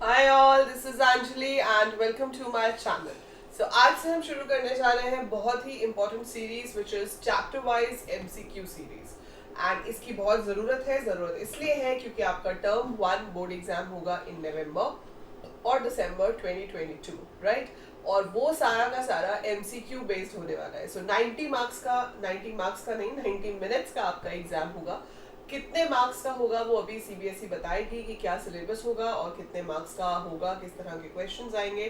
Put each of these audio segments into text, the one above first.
Hi all, this is Anjali and welcome to my channel. So आज से हम शुरू करने जा रहे हैं बहुत ही important series which is chapter wise MCQ series. And इसकी बहुत ज़रूरत इसलिए है क्योंकि आपका टर्म 1 बोर्ड एग्जाम होगा इन नवंबर और दिसंबर 2022, राइट। और वो सारा का सारा एमसीक्यू बेस्ड होने वाला है। सो 90 मार्क्स का नहीं, 90 मिनट्स का आपका एग्जाम होगा। कितने मार्क्स का होगा वो अभी सीबीएसई बताएगी कि क्या सिलेबस होगा और कितने मार्क्स का होगा, किस तरह के क्वेश्चंस आएंगे।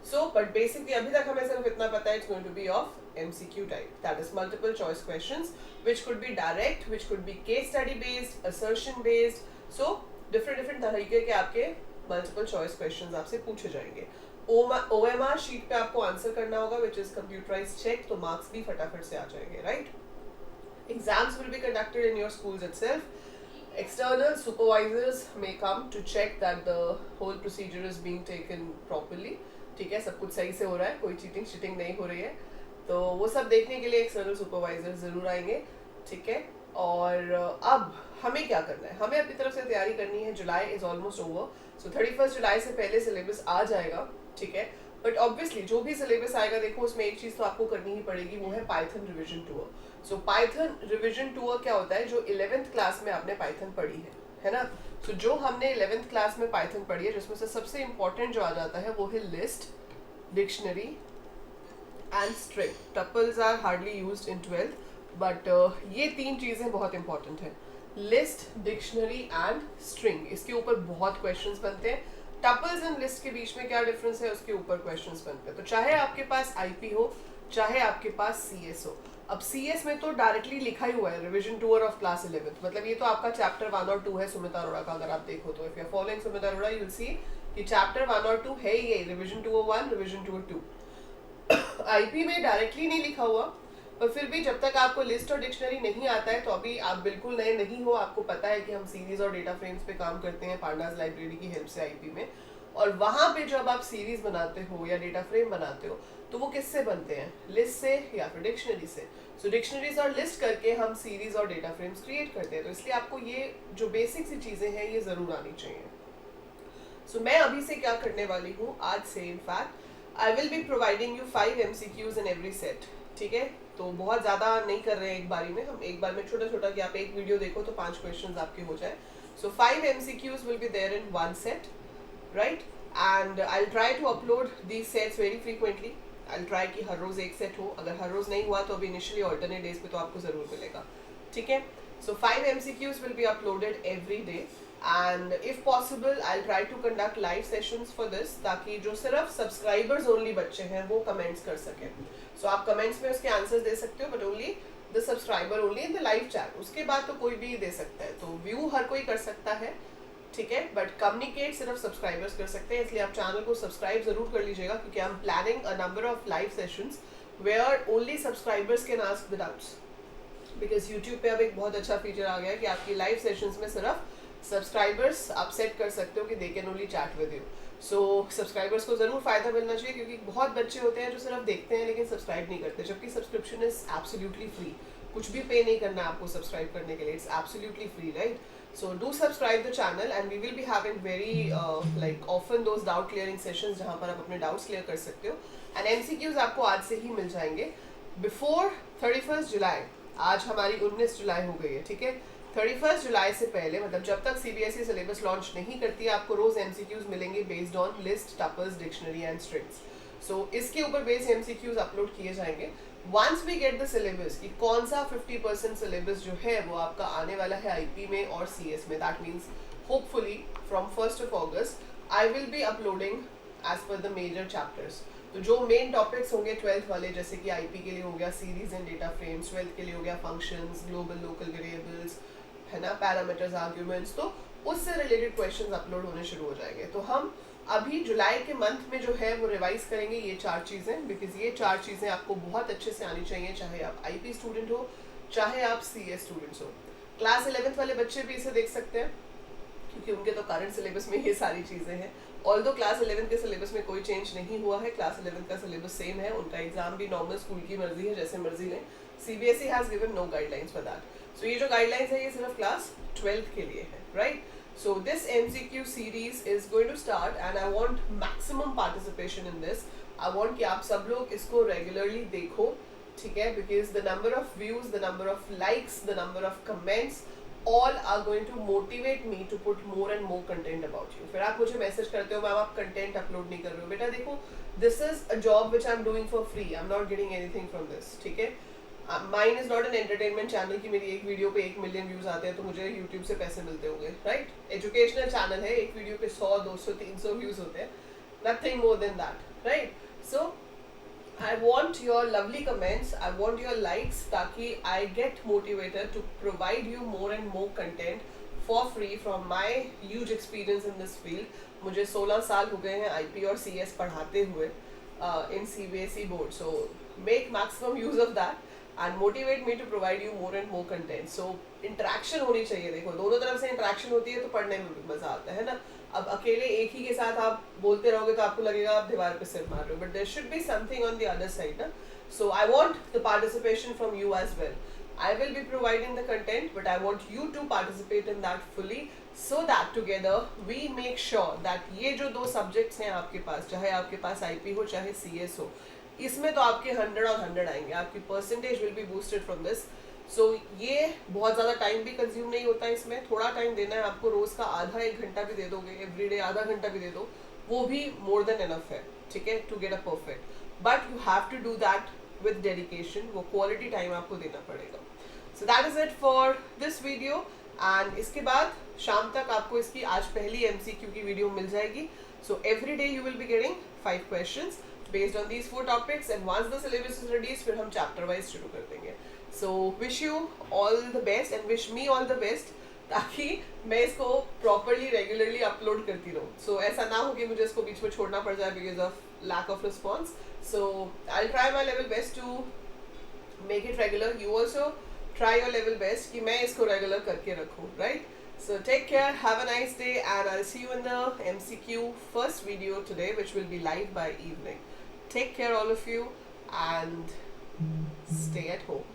सो बट बेसिकली अभी तक हमें सिर्फ इतना पता है, it's going to be of MCQ type, that is multiple choice questions which could be direct, which could be case study based, assertion based. So different तरीके के आपके मल्टीपल चॉइस क्वेश्चंस आपसे पूछे जाएंगे। ओएमआर शीट पे आपको answer करना होगा व्हिच इज कंप्यूटराइज्ड चेक, तो मार्क्स भी फटाफट से आ जाएंगे, right. Exams will be conducted in your schools itself. External supervisors may come to check that the whole procedure is being taken properly. ठीक है, सब कुछ सही से हो रहा है, कोई चीटिंग नहीं हो रही है, तो वो सब देखने के लिए एक्सटर्नल सुपरवाइजर जरूर आएंगे। ठीक है, और अब हमें क्या करना है, हमें अपनी तरफ से तैयारी करनी है। जुलाई इज ऑलमोस्ट ओवर, सो 31 जुलाई से पहले सिलेबस आ जाएगा। ठीक है, बट ऑब्वियसली जो भी सिलेबस आएगा, देखो उसमें एक चीज तो आपको करनी ही पड़ेगी, वो है पाइथन रिविजन टूर। सो पाइथन रिविजन टूर क्या होता है, जो 11th क्लास में आपने पाइथन पढ़ी है ना। सो जो हमने 11th क्लास में पाइथन पढ़ी है, जिसमें से सबसे इंपॉर्टेंट जो आ जाता है वो है list, dictionary and string. Tuples are hardly used in 12th, but ये तीन चीजें बहुत इंपॉर्टेंट है, लिस्ट, डिक्शनरी एंड स्ट्रिंग। इसके ऊपर बहुत क्वेश्चंस बनते हैं। टपल्स एंड लिस्ट के बीच में क्या डिफरेंस है, उसके ऊपर क्वेश्चंस बनते हैं। तो चाहे आपके पास आईपी हो, चाहे आपके पास सीएस हो। अब सीएस में तो डायरेक्टली लिखा ही हुआ है revision tour of class 11th, मतलब ये तो आपका चैप्टर 1 और 2 है सुमित अरोड़ा का। अगर आप देखो तो if you are following Sumit Arora, you will see कि चैप्टर 1 और 2 है ये revision tour 1, revision tour 2। IP में डायरेक्टली नहीं लिखा हुआ, पर फिर भी जब तक आपको लिस्ट और डिक्शनरी नहीं आता है, तो अभी आप बिल्कुल नए नहीं हो। आपको पता है कि हम सीरीज और डेटा फ्रेम्स पे काम करते हैं पांडास लाइब्रेरी की हेल्प से आईपी में। और वहां पे जब आप सीरीज बनाते हो या डेटा फ्रेम बनाते हो, तो वो किससे बनते हैं, लिस्ट से या फिर डिक्शनरी से। सो डिक्शनरीज और लिस्ट करके हम सीरीज और डेटा फ्रेम्स क्रिएट करते हैं। तो इसलिए आपको ये जो बेसिक सी चीजें हैं ये जरूर आनी चाहिए। सो मैं अभी से क्या करने वाली हूँ, आज से in fact I will be providing you 5 MCQs in every set. ठीक है, तो बहुत ज़्यादा नहीं कर रहे हैं एक बारी में, हम एक बार में छोटा छोटा कि आप एक वीडियो देखो तो 5 क्वेश्चंस आपके हो जाए। So 5 MCQs will be there in 1 set, right. And I will try to upload these sets very frequently. I will try कि हर रोज़ एक सेट हो। अगर हर रोज़ नहीं हुआ तो अभी इनिशियली ऑल्टरनेट डेज पे तो आपको ज़रूर मिलेगा। ठीक है, so 5 MCQs will be uploaded every day, and if possible I try to conduct live sessions for this, ताकि जो सिर्फ सब्सक्राइबर्स ओनली बच्चे हैं वो कमेंट्स कर सकें। सो आप कमेंट्स में उसके आंसर्स दे सकते हो, but only the subscriber only in the live chat. उसके बाद तो कोई भी दे सकता है, तो व्यू हर कोई कर सकता है। ठीक है, बट कम्युनिकेट सिर्फ सब्सक्राइबर्स कर सकते हैं। इसलिए आप चैनल को सब्सक्राइब जरूर कर लीजिएगा, क्योंकि I am planning a number of live sessions where only subscribers can ask the doubts. Because YouTube पे अब एक बहुत अच्छा फीचर आ गया है कि आपकी लाइव सेशंस में सिर्फ सब्सक्राइबर्स आप सेट कर सकते हो कि they can only chat with you. So subscribers को ज़रूर फ़ायदा मिलना चाहिए, क्योंकि बहुत बच्चे होते हैं जो सिर्फ देखते हैं लेकिन सब्सक्राइब नहीं करते, जबकि सब्सक्रिप्शन इज एब्सोल्युटली फ्री। कुछ भी पे नहीं करना आपको सब्सक्राइब करने के लिए, it's absolutely free, right. So do subscribe the channel and we will be having very like often those doubt clearing sessions, जहाँ पर आप अपने डाउट्स क्लियर कर सकते हो। एंड MCQs आपको आज से ही मिल जाएंगे बिफोर 31 जुलाई। आज हमारी 19 जुलाई हो गई है, ठीक है। 31 जुलाई से पहले, मतलब जब तक सीबीएसई सिलेबस लॉन्च नहीं करती, आपको रोज MCQs मिलेंगे based on list, tuples, dictionary and strings. So इसके ऊपर बेस्ड MCQs अपलोड किए जाएंगे। Once we get the syllabus कि कौन सा 50% सिलेबस जो है वो आपका आने वाला है आईपी में और सीएस में, that means hopefully from 1 August I will be uploading as per the major chapters. तो जो मेन टॉपिक्स होंगे 12th वाले, जैसे कि आईपी के लिए हो गया series and data frames, 12th के लिए हो गया फंक्शंस, ग्लोबल लोकल वेरिएबल्स, है ना, पैरामीटर्स, आर्ग्यूमेंट्स, तो उससे रिलेटेड क्वेश्चंस अपलोड होने शुरू हो जाएंगे। तो हम अभी जुलाई के मंथ में जो है वो रिवाइज करेंगे ये 4 चीज़ें, बिकॉज ये 4 चीज़ें आपको बहुत अच्छे से आनी चाहिए, चाहे आप आईपी स्टूडेंट हो, चाहे आप सीएस स्टूडेंट्स हो। क्लास 11th वाले बच्चे भी इसे देख सकते हैं, क्योंकि उनके तो करंट सिलेबस में ये सारी चीज़ें हैं। ऑल्दो क्लास 11 के सिलेबस में कोई चेंज नहीं हुआ है, क्लास 11 का सिलेबस सेम है, उनका एग्जाम भी नॉर्मल स्कूल की मर्जी है, जैसे मर्जी लें। CBSE has given no guidelines for that. So ये जो गाइडलाइंस है ये सिर्फ क्लास 12th के लिए है, right. So this MCQ series is going to start and I want maximum participation in this. I want कि आप सब लोग इसको regularly देखो, ठीक है? Because the number of views, the number of likes, the number of comments, all are going to motivate me to put more and more content about you. फिर आप मुझे मैसेज करते हो मैम आप कंटेंट अपलोड नहीं कर रहे हो. बेटा देखो, this is a job which I'm doing for free. I'm not getting anything from this, ठीक है? Mine is not an entertainment channel कि मेरी एक वीडियो पे 1 मिलियन व्यूज आते हैं तो मुझे यूट्यूब से पैसे मिलते होंगे, राइट? एजुकेशनल चैनल है, एक वीडियो पे 100, 200, 300 व्यूज होते हैं, nothing more than that, right? So I want your lovely comments, I want your likes ताकि I get motivated to provide you more and more content for free from my huge experience in this field. मुझे 16 साल हो गए हैं IP और CS पढ़ाते हुए in CBSE board. So make maximum use of that and motivate me to provide you more and more content. So interaction होनी चाहिए. देखो दोनों तरफ से interaction होती है तो पढ़ने में भी मजा आता है ना. अब अकेले एक ही के साथ आप बोलते रहोगे तो आपको लगेगा आप दीवार पे सिर मार रहे हो. But there should be something on the other side ना. So I want the participation from you as well. I will be providing the content, but I want you to participate in that fully, so that together we make sure that ये जो 2 subjects हैं आपके पास, चाहे आपके पास IP हो चाहे CS हो, इसमें तो आपके 100 और 100 आएंगे. आपकी percentage will be boosted from this. So ये बहुत ज़्यादा टाइम भी कंज्यूम नहीं होता है इसमें. थोड़ा टाइम देना है आपको, रोज़ का आधा 1 घंटा भी दे दोगे, एवरीडे आधा घंटा भी दे दो, वो भी मोर देन इनफ है, ठीक है, to get a perfect. But you have to do that with dedication. वो क्वालिटी टाइम आपको देना पड़ेगा. So that is it for this video. And इसके बाद शाम तक आपको इसकी आज पहली MCQ की वीडियो मिल जाएगी. So every day you will be getting 5 questions based on these 4 topics, and once the syllabus is released फिर हम chapter wise शुरू कर देंगे. So wish you all the best and wish me all the best ताकि मैं इसको properly regularly upload करती रहूँ. So ऐसा ना हो कि मुझे इसको बीच में छोड़ना पड़ जाए because of lack of response. So I'll try my level best to make it regular. You also try your level best कि मैं इसको regular करके रखूँ, right? So take care, have a nice day, and I'll see you in the MCQ first video today, which will be live by evening. Take care all of you and stay at home.